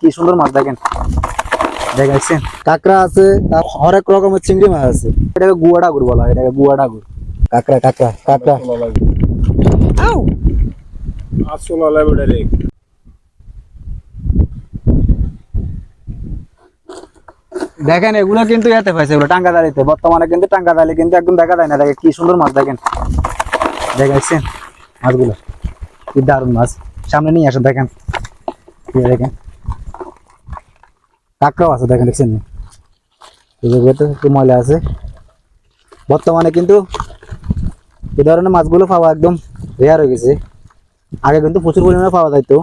কি সুন্দর মাছ দেখেন, দেখেন কাঁকড়া আছে, হরেক রকমের চিংড়ি মাছ আছে। এটাকে গুয়া ডাগুর বলা হয়, এটাকে গুয়া ডাগুর। কাঁকড়া কাঁকড়া কাঁকড়া দেখেন, এগুলো কিন্তু এতে পাইছে, এগুলো টাঙ্গাদালিতে। বর্তমানে কিন্তু টাঙ্গাদালি কিন্তু একদম দেখা যায় না। দেখেন কি সুন্দর মাছ, দেখেন দেখেন মাছগুলো, কি দারুণ মাছ। সামনে নিয়ে আসেন, দেখেন দেখেন কাঁকড়াও আছে, দেখেন দেখছেন একটু ময়লা আছে। বর্তমানে কিন্তু এই ধরনের মাছগুলো পাওয়া একদম রেয়ার হয়ে গেছে। আগে কিন্তু প্রচুর পরিমাণে পাওয়া যাইতো।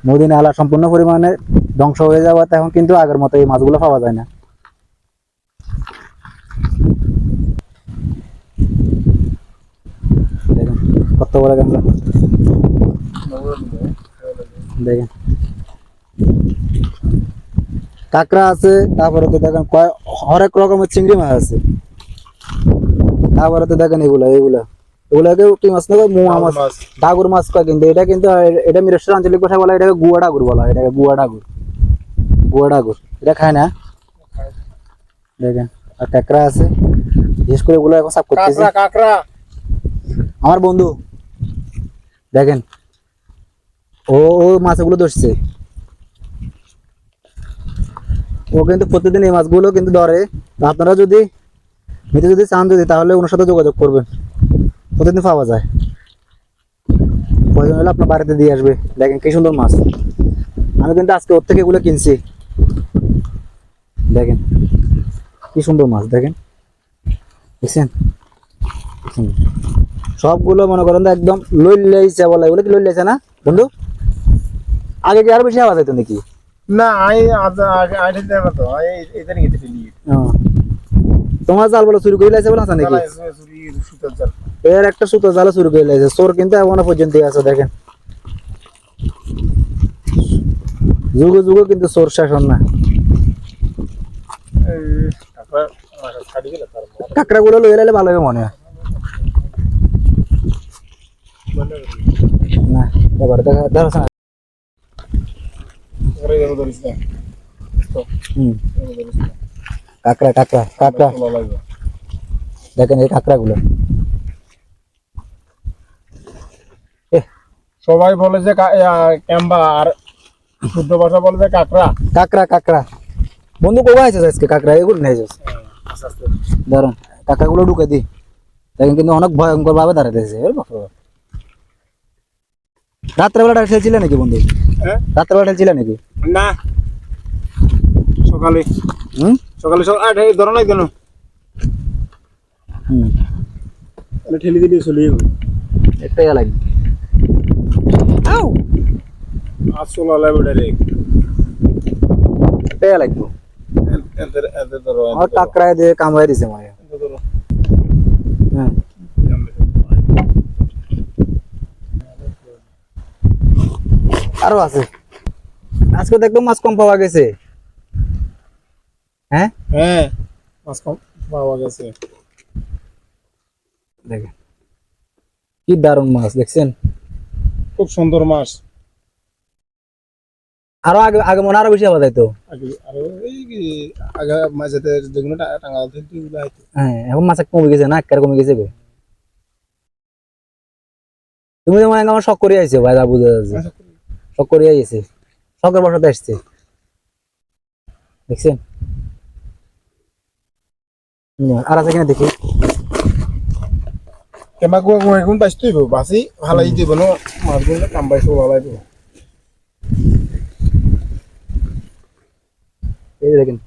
নদী নালা সম্পূর্ণ পরিমাণে ধ্বংস হয়ে যাওয়াতে এখন কিন্তু আগের মতো এই মাছগুলো পাওয়া যায় না। দেখেন কত বড় গামলা, দেখেন কাঁকড়া আছে, তারপরে তো দেখেন হরেক রকমের চিংড়ি মাছ আছে। তারপরে তো দেখেন এগুলা এগুলাকে কি মাছ না, মোয়া মাছ, ডাগুর মাছ কয়। কিন্তু এটা কিন্তু এটা মিরেশ্বর আঞ্চলিক ভাষায় বলা হয়, এটাকে গুয়া ডাগুর বলা হয়। এটাকে গুয়া ডাগুর, গুয়া ডাগুর এটা খায় না। দেখেন আর কাঁকড়া আছে, বিশেষ করে এগুলো এখন সাফ করতেছে আমার বন্ধু। দেখেন ও ও মাছগুলো ধরছে, ও কিন্তু প্রতিদিন এই মাছগুলো কিন্তু ধরে। আপনারা যদি নিতে যদি চান তাহলে ওনার সাথে যোগাযোগ করবেন, প্রতিদিন পাওয়া যায়। প্রয়োজন হলে আপনার বাড়িতে দিয়ে আসবে। দেখেন কি সুন্দর মাছ, আমি কিন্তু আজকে ওর থেকে এগুলো কিনছি। দেখেন কি সুন্দর মাছ, দেখেন দেখছেন সবগুলো মনে করেন একদম লইলাইছে বলা। এগুলো কি লইলাইছে না বন্ধু? আগে কি আরো বেশি আওয়াজ হইতো নাকি? না তোমার জাল বলে চুরি করে লাইছে বলে আছে নাকি? এর একটা সুতো জাল চুরি করে লাইছে চোর, কিন্তু এখনো পর্যন্ত আছে। দেখেন যুগে যুগে কিন্তু চোর শাসন না। কাঁকড়া গুলো লইয়ে লাইলে ভালো হবে মনে হয় না। এবার দেখা ধরছ না। কাঁকড়া কাঁকড়া কাঁকড়া দেখেন এই কাঁকড়া গুলো। সবাই বলে যে ক্যাম্বা, আর শুদ্ধ ভাষা বলে যে কাঁকড়া। কাঁকড়া কাঁকড়া বন্ধু কবে আছে আজকে? কাঁকড়া এগুলো নেই ধরুন, কাঁকড়া গুলো ঢুকে দি। দেখেন কিন্তু অনেক ভয়ঙ্কর ভাবে দাঁড়াতেছে। রাত্রেবেলা খেলছিলে নাকি বন্ধু? রাত্রেবেলা খেলছিলে নাকি? না, সকালে সকালে ধরো নাই কেন ঠেলি দিলে চলে যাবে। একটাই লাগবে একটাই লাগবে। কাঁকড়ায় দিয়ে কামড়াই দিছে মনে হয়। আরো আছে। আজকে তো একদম মাছ কম পাওয়া গেছে। হ্যাঁ হ্যাঁ, মাছ কম পাওয়া গেছে। দেখেন কি দারুণ মাছ, দেখছেন খুব সুন্দর মাছ। আরো আগে আগে মনে আরো বেশি পাওয়া যাইতো। আগে মাঝেতে যেগুলো টাঙ্গা হ্যাঁ, এখন মাছ কমে গেছে না, একেবারে কমে গেছে। তুমি তো মনে আমার শখ করে আইছো ভাই, যা বুঝা যাচ্ছে শখ করে আইছে, শখের বসাতে আসছে। দেখছেন আর আছে কিনা দেখি। কেমা গুণ পাইছিস বাসি ভালাই দিব না, মাছগুলো কাম পাইছো ভালাই দিব। এই দেখেন